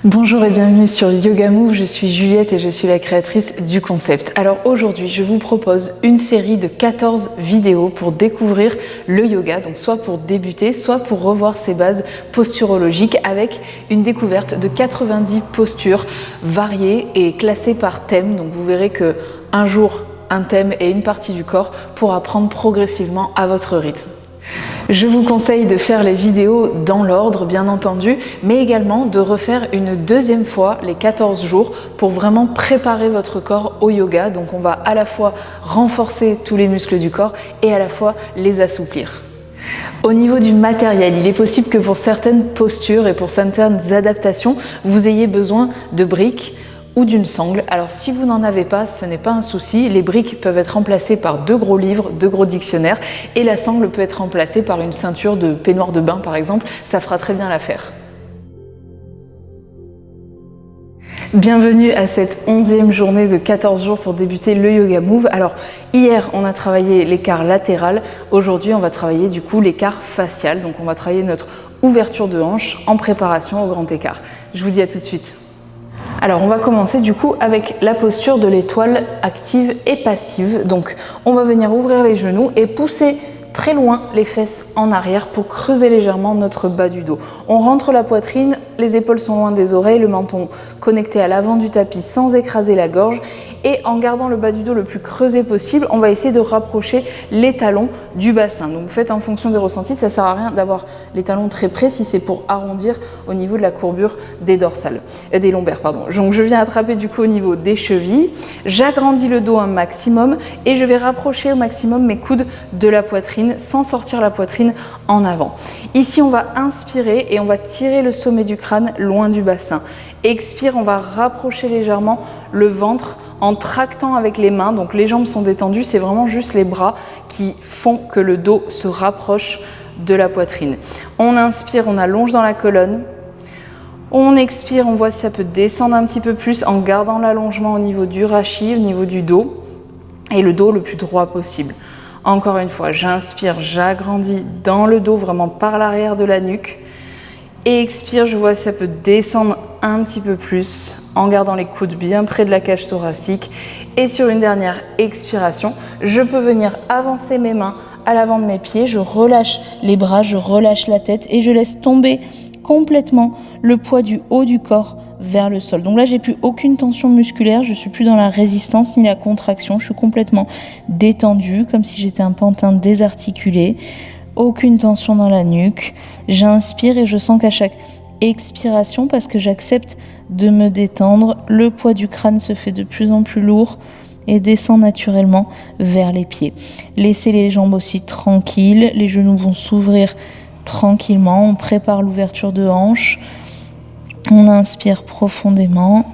Bonjour et bienvenue sur Yoga Move, je suis Juliette et je suis la créatrice du concept. Alors aujourd'hui, je vous propose une série de 14 vidéos pour découvrir le yoga, donc soit pour débuter, soit pour revoir ses bases posturologiques avec une découverte de 90 postures variées et classées par thème. Donc vous verrez que un jour, un thème et une partie du corps pour apprendre progressivement à votre rythme. Je vous conseille de faire les vidéos dans l'ordre, bien entendu, mais également de refaire une deuxième fois les 14 jours pour vraiment préparer votre corps au yoga. Donc on va à la fois renforcer tous les muscles du corps et à la fois les assouplir. Au niveau du matériel, il est possible que pour certaines postures et pour certaines adaptations, vous ayez besoin de briques ou d'une sangle. Alors si vous n'en avez pas, ce n'est pas un souci. Les briques peuvent être remplacées par 2 gros livres, 2 gros dictionnaires et la sangle peut être remplacée par une ceinture de peignoir de bain par exemple. Ça fera très bien l'affaire. Bienvenue à cette 11e journée de 14 jours pour débuter le Yoga Move. Alors hier on a travaillé l'écart latéral, aujourd'hui on va travailler du coup l'écart facial. Donc on va travailler notre ouverture de hanche en préparation au grand écart. Je vous dis à tout de suite. Alors on va commencer du coup avec la posture de l'étoile active et passive. Donc on va venir ouvrir les genoux et pousser très loin les fesses en arrière pour creuser légèrement notre bas du dos. On rentre la poitrine, les épaules sont loin des oreilles, le menton connecté à l'avant du tapis sans écraser la gorge. Et en gardant le bas du dos le plus creusé possible, on va essayer de rapprocher les talons du bassin. Donc vous faites en fonction des ressentis, ça sert à rien d'avoir les talons très près si c'est pour arrondir au niveau de la courbure des dorsales, des lombaires, pardon. Donc je viens attraper du coup au niveau des chevilles, j'agrandis le dos un maximum et je vais rapprocher au maximum mes coudes de la poitrine sans sortir la poitrine en avant. Ici on va inspirer et on va tirer le sommet du crâne loin du bassin. Expire, on va rapprocher légèrement le ventre en tractant avec les mains, donc les jambes sont détendues, c'est vraiment juste les bras qui font que le dos se rapproche de la poitrine. On inspire, on allonge dans la colonne. On expire, on voit si ça peut descendre un petit peu plus en gardant l'allongement au niveau du rachis, au niveau du dos, et le dos le plus droit possible. Encore une fois, j'inspire, j'agrandis dans le dos, vraiment par l'arrière de la nuque. Et expire, je vois si ça peut descendre un petit peu plus en gardant les coudes bien près de la cage thoracique. Et sur une dernière expiration, je peux venir avancer mes mains à l'avant de mes pieds. Je relâche les bras, je relâche la tête et je laisse tomber complètement le poids du haut du corps vers le sol. Donc là, j'ai plus aucune tension musculaire, je suis plus dans la résistance ni la contraction. Je suis complètement détendue, comme si j'étais un pantin désarticulé. Aucune tension dans la nuque. J'inspire et je sens qu'à chaque expiration, parce que j'accepte de me détendre, le poids du crâne se fait de plus en plus lourd et descend naturellement vers les pieds. Laissez les jambes aussi tranquilles, les genoux vont s'ouvrir tranquillement, on prépare l'ouverture de hanche, on inspire profondément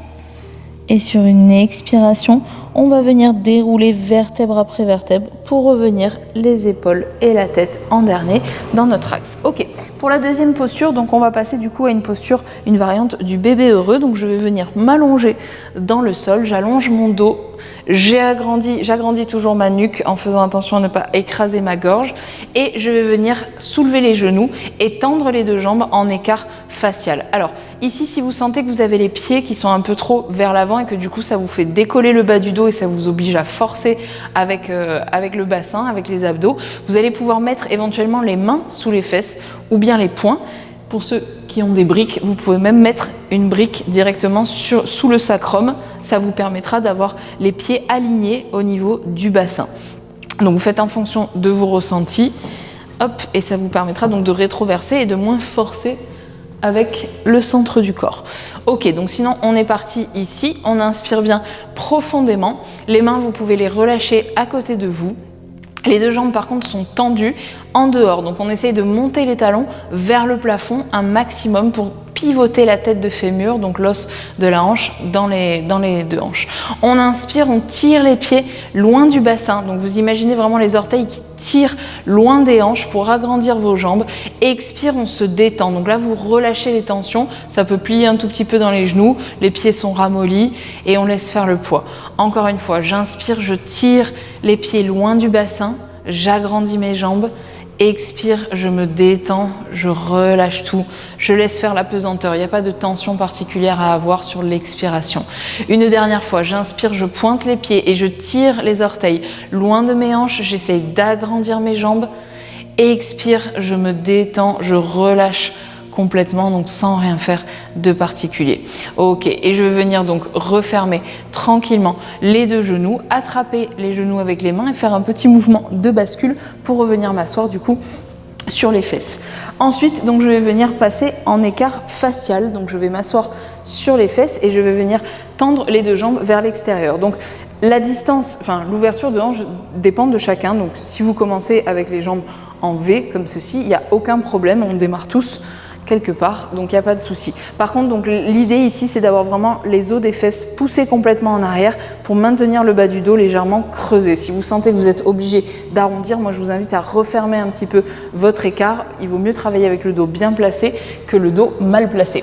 et sur une expiration, on va venir dérouler vertèbre après vertèbre pour revenir les épaules et la tête en dernier dans notre axe. Ok, pour la deuxième posture, donc on va passer du coup à une posture, une variante du bébé heureux. Donc je vais venir m'allonger dans le sol, j'allonge mon dos, j'agrandis toujours ma nuque en faisant attention à ne pas écraser ma gorge et je vais venir soulever les genoux et tendre les 2 jambes en écart facial. Alors ici, si vous sentez que vous avez les pieds qui sont un peu trop vers l'avant et que du coup ça vous fait décoller le bas du dos et ça vous oblige à forcer avec le bassin, avec les abdos, vous allez pouvoir mettre éventuellement les mains sous les fesses ou bien les poings. Pour ceux qui ont des briques, vous pouvez même mettre une brique directement sous le sacrum. Ça vous permettra d'avoir les pieds alignés au niveau du bassin. Donc vous faites en fonction de vos ressentis. Hop, et ça vous permettra donc de rétroverser et de moins forcer avec le centre du corps. Ok, donc sinon on est parti ici. On inspire bien profondément. Les mains, vous pouvez les relâcher à côté de vous. Les 2 jambes par contre sont tendues en dehors, donc on essaye de monter les talons vers le plafond un maximum pour pivoter la tête de fémur, donc l'os de la hanche dans les 2 hanches. On inspire, on tire les pieds loin du bassin, donc vous imaginez vraiment les orteils qui tirent loin des hanches pour agrandir vos jambes. Expire, on se détend, donc là vous relâchez les tensions, ça peut plier un tout petit peu dans les genoux, les pieds sont ramollis et on laisse faire le poids. Encore une fois, j'inspire, je tire les pieds loin du bassin, j'agrandis mes jambes. Expire, je me détends, je relâche tout, je laisse faire la pesanteur. Il n'y a pas de tension particulière à avoir sur l'expiration. Une dernière fois, j'inspire, je pointe les pieds et je tire les orteils loin de mes hanches. J'essaye d'agrandir mes jambes. Expire, je me détends, je relâche complètement, donc sans rien faire de particulier. Ok, et je vais venir donc refermer tranquillement les deux genoux, attraper les genoux avec les mains et faire un petit mouvement de bascule pour revenir m'asseoir du coup sur les fesses. Ensuite, donc je vais venir passer en écart facial, donc je vais m'asseoir sur les fesses et je vais venir tendre les deux jambes vers l'extérieur. Donc la distance, enfin l'ouverture de hanche dépend de chacun, donc si vous commencez avec les jambes en V comme ceci, il n'y a aucun problème, on démarre tous quelque part, donc il n'y a pas de souci. Par contre, donc l'idée ici, c'est d'avoir vraiment les os des fesses poussés complètement en arrière pour maintenir le bas du dos légèrement creusé. Si vous sentez que vous êtes obligé d'arrondir, moi je vous invite à refermer un petit peu votre écart. Il vaut mieux travailler avec le dos bien placé que le dos mal placé.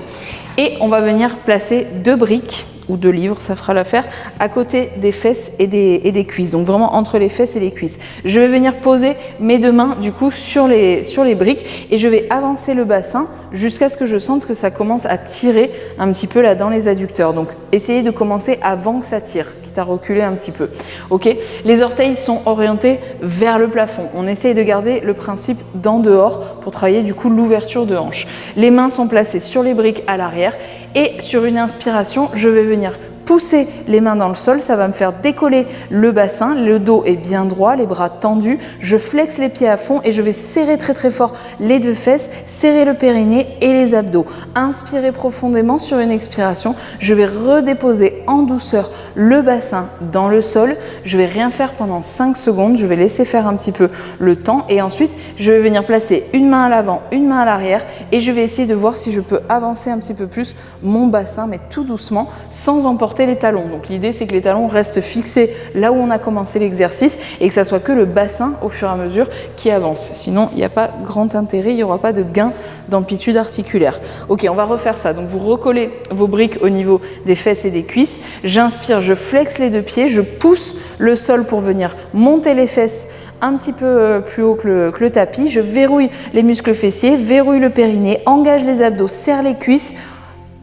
Et on va venir placer 2 briques ou 2 livres, ça fera l'affaire, à côté des fesses et des cuisses, donc vraiment entre les fesses et les cuisses. Je vais venir poser mes 2 mains du coup sur les briques et je vais avancer le bassin jusqu'à ce que je sente que ça commence à tirer un petit peu là dans les adducteurs. Donc essayez de commencer avant que ça tire, quitte à reculer un petit peu. Ok, les orteils sont orientés vers le plafond. On essaye de garder le principe d'en dehors pour travailler du coup l'ouverture de hanche. Les mains sont placées sur les briques à l'arrière et sur une inspiration, je vais venir pousser les mains dans le sol, ça va me faire décoller le bassin, le dos est bien droit, les bras tendus, je flexe les pieds à fond et je vais serrer très très fort les 2 fesses, serrer le périnée et les abdos. Inspirez profondément sur une expiration, je vais redéposer en douceur le bassin dans le sol, je vais rien faire pendant 5 secondes, je vais laisser faire un petit peu le temps et ensuite je vais venir placer une main à l'avant, une main à l'arrière et je vais essayer de voir si je peux avancer un petit peu plus mon bassin mais tout doucement sans emporter les talons. Donc l'idée c'est que les talons restent fixés là où on a commencé l'exercice et que ça soit que le bassin au fur et à mesure qui avance. Sinon il n'y a pas grand intérêt, il n'y aura pas de gain d'amplitude articulaire. Ok, on va refaire ça. Donc vous recollez vos briques au niveau des fesses et des cuisses. J'inspire, je flexe les 2 pieds, je pousse le sol pour venir monter les fesses un petit peu plus haut que le tapis. Je verrouille les muscles fessiers, verrouille le périnée, engage les abdos, serre les cuisses.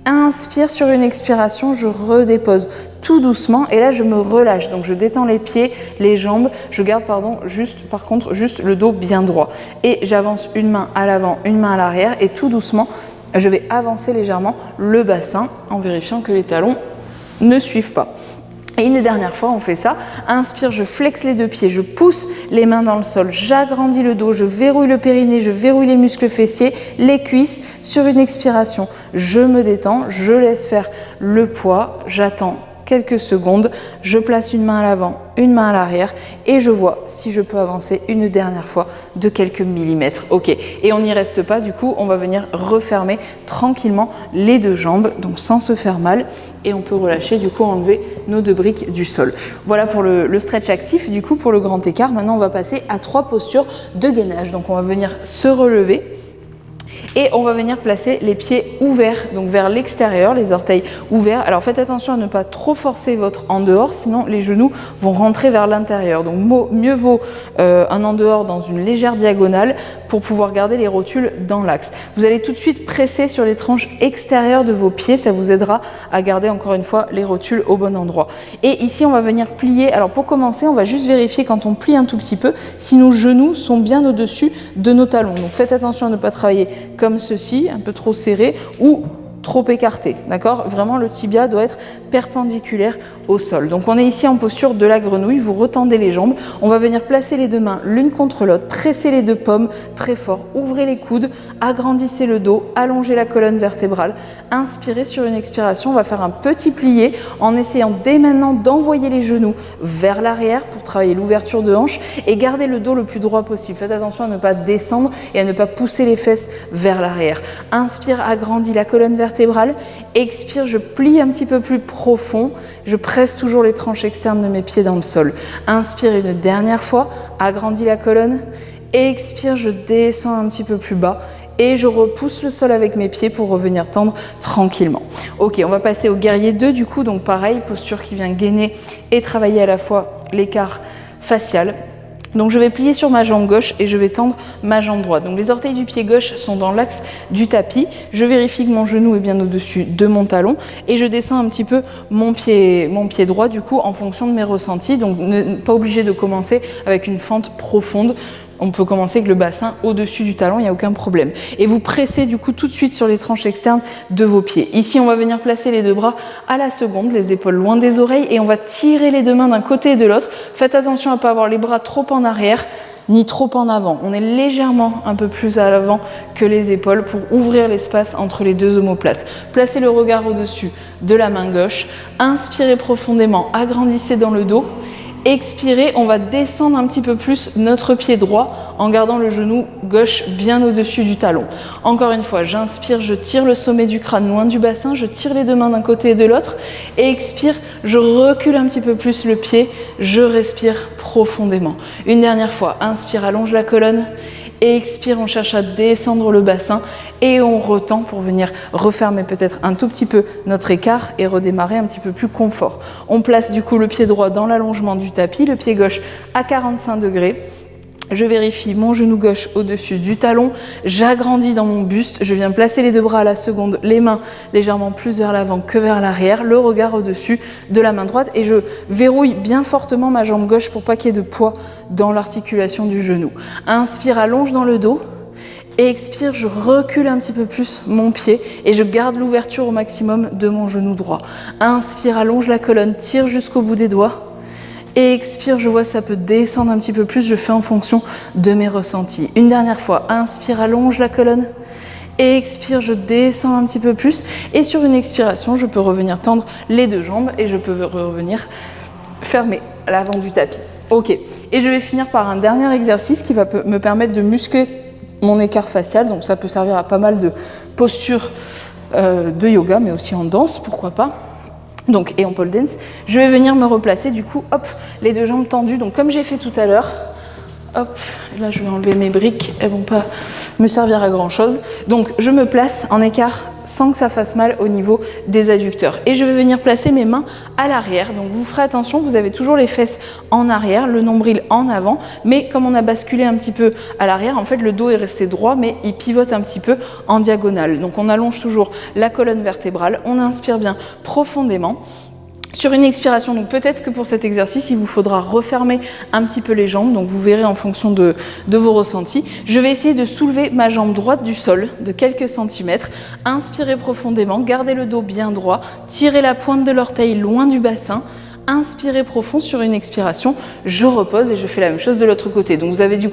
Inspire sur une expiration, je redépose tout doucement et là je me relâche. Donc je détends les pieds, les jambes, je garde juste le dos bien droit. Et j'avance une main à l'avant, une main à l'arrière et tout doucement, je vais avancer légèrement le bassin en vérifiant que les talons ne suivent pas. Et une dernière fois, on fait ça. Inspire, je flexe les 2 pieds, je pousse les mains dans le sol, j'agrandis le dos, je verrouille le périnée, je verrouille les muscles fessiers, les cuisses. Sur une expiration, je me détends, je laisse faire le poids, j'attends quelques secondes, je place une main à l'avant, une main à l'arrière et je vois si je peux avancer une dernière fois de quelques millimètres. Ok, et on n'y reste pas, du coup, on va venir refermer tranquillement les 2 jambes, donc sans se faire mal. Et on peut relâcher, du coup enlever nos 2 briques du sol. Voilà pour le stretch actif, du coup pour le grand écart. Maintenant on va passer à 3 postures de gainage. Donc on va venir se relever et on va venir placer les pieds ouverts, donc vers l'extérieur, les orteils ouverts. Alors faites attention à ne pas trop forcer votre en dehors, sinon les genoux vont rentrer vers l'intérieur. Donc mieux vaut un en dehors dans une légère diagonale pour pouvoir garder les rotules dans l'axe. Vous allez tout de suite presser sur les tranches extérieures de vos pieds, ça vous aidera à garder encore une fois les rotules au bon endroit. Et ici on va venir plier, alors pour commencer on va juste vérifier quand on plie un tout petit peu si nos genoux sont bien au-dessus de nos talons. Donc faites attention à ne pas travailler comme ceci, un peu trop serré ou trop écarté, d'accord? Vraiment le tibia doit être perpendiculaire au sol. Donc on est ici en posture de la grenouille, vous retendez les jambes, on va venir placer les 2 mains l'une contre l'autre, presser les 2 paumes très fort, ouvrez les coudes, agrandissez le dos, allongez la colonne vertébrale, inspirez sur une expiration, on va faire un petit plié en essayant dès maintenant d'envoyer les genoux vers l'arrière pour travailler l'ouverture de hanche et garder le dos le plus droit possible. Faites attention à ne pas descendre et à ne pas pousser les fesses vers l'arrière. Inspire, agrandis la colonne vertébrale, expire, je plie un petit peu plus profond, je presse toujours les tranches externes de mes pieds dans le sol. Inspire une dernière fois, agrandis la colonne, expire, je descends un petit peu plus bas et je repousse le sol avec mes pieds pour revenir tendre tranquillement. Ok, on va passer au guerrier 2 du coup, donc pareil, posture qui vient gainer et travailler à la fois l'écart facial. Donc je vais plier sur ma jambe gauche et je vais tendre ma jambe droite. Donc les orteils du pied gauche sont dans l'axe du tapis. Je vérifie que mon genou est bien au-dessus de mon talon et je descends un petit peu mon pied droit du coup en fonction de mes ressentis. Donc pas obligé de commencer avec une fente profonde. On peut commencer avec le bassin au-dessus du talon, il n'y a aucun problème. Et vous pressez du coup tout de suite sur les tranches externes de vos pieds. Ici, on va venir placer les deux bras à la seconde, les épaules loin des oreilles et on va tirer les deux mains d'un côté et de l'autre. Faites attention à ne pas avoir les bras trop en arrière ni trop en avant. On est légèrement un peu plus à l'avant que les épaules pour ouvrir l'espace entre les deux omoplates. Placez le regard au-dessus de la main gauche. Inspirez profondément, agrandissez dans le dos. Expirez, on va descendre un petit peu plus notre pied droit en gardant le genou gauche bien au-dessus du talon. Encore une fois, j'inspire, je tire le sommet du crâne loin du bassin, je tire les deux mains d'un côté et de l'autre. Et expire, je recule un petit peu plus le pied, je respire profondément. Une dernière fois, inspire, allonge la colonne. Expire, on cherche à descendre le bassin et on retend pour venir refermer peut-être un tout petit peu notre écart et redémarrer un petit peu plus confort. On place du coup le pied droit dans l'allongement du tapis, le pied gauche à 45 degrés. Je vérifie mon genou gauche au-dessus du talon, j'agrandis dans mon buste, je viens placer les deux bras à la seconde, les mains légèrement plus vers l'avant que vers l'arrière, le regard au-dessus de la main droite et je verrouille bien fortement ma jambe gauche pour pas qu'il y ait de poids dans l'articulation du genou. Inspire, allonge dans le dos. Et expire, je recule un petit peu plus mon pied et je garde l'ouverture au maximum de mon genou droit. Inspire, allonge la colonne, tire jusqu'au bout des doigts. Et expire, je vois ça peut descendre un petit peu plus, je fais en fonction de mes ressentis. Une dernière fois, inspire, allonge la colonne. Et expire, je descends un petit peu plus. Et sur une expiration, je peux revenir tendre les deux jambes et je peux revenir fermer l'avant du tapis. Ok, et je vais finir par un dernier exercice qui va me permettre de muscler mon écart facial. Donc ça peut servir à pas mal de postures de yoga, mais aussi en danse, pourquoi pas. Donc, et en pole dance, je vais venir me replacer du coup, hop, les deux jambes tendues. Donc comme j'ai fait tout à l'heure, hop, là je vais enlever mes briques, elles vont pas me servir à grand chose. Donc je me place en écart sans que ça fasse mal au niveau des adducteurs. Et je vais venir placer mes mains à l'arrière. Donc vous ferez attention, vous avez toujours les fesses en arrière, le nombril en avant. Mais comme on a basculé un petit peu à l'arrière, en fait le dos est resté droit, mais il pivote un petit peu en diagonale. Donc on allonge toujours la colonne vertébrale, on inspire bien profondément. Sur une expiration, donc peut-être que pour cet exercice, il vous faudra refermer un petit peu les jambes, donc vous verrez en fonction de vos ressentis. Je vais essayer de soulever ma jambe droite du sol de quelques centimètres. Inspirez profondément, gardez le dos bien droit, tirez la pointe de l'orteil loin du bassin. Inspirez profond sur une expiration, je repose et je fais la même chose de l'autre côté. Donc vous avez dû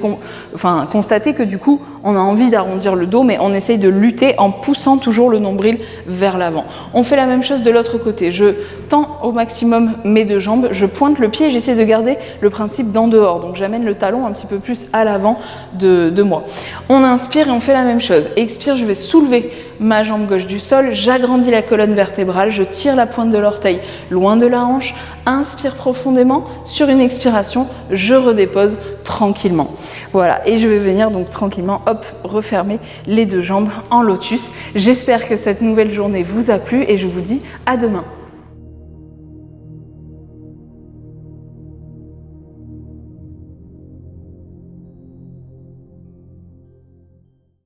constater que du coup, on a envie d'arrondir le dos, mais on essaye de lutter en poussant toujours le nombril vers l'avant. On fait la même chose de l'autre côté. Je tends au maximum mes deux jambes, je pointe le pied et j'essaie de garder le principe d'en dehors. Donc j'amène le talon un petit peu plus à l'avant de moi. On inspire et on fait la même chose. Expire, je vais soulever ma jambe gauche du sol, j'agrandis la colonne vertébrale, je tire la pointe de l'orteil loin de la hanche, inspire profondément, sur une expiration, je redépose tranquillement. Voilà, et je vais venir donc tranquillement, hop, refermer les deux jambes en lotus. J'espère que cette nouvelle journée vous a plu et je vous dis à demain.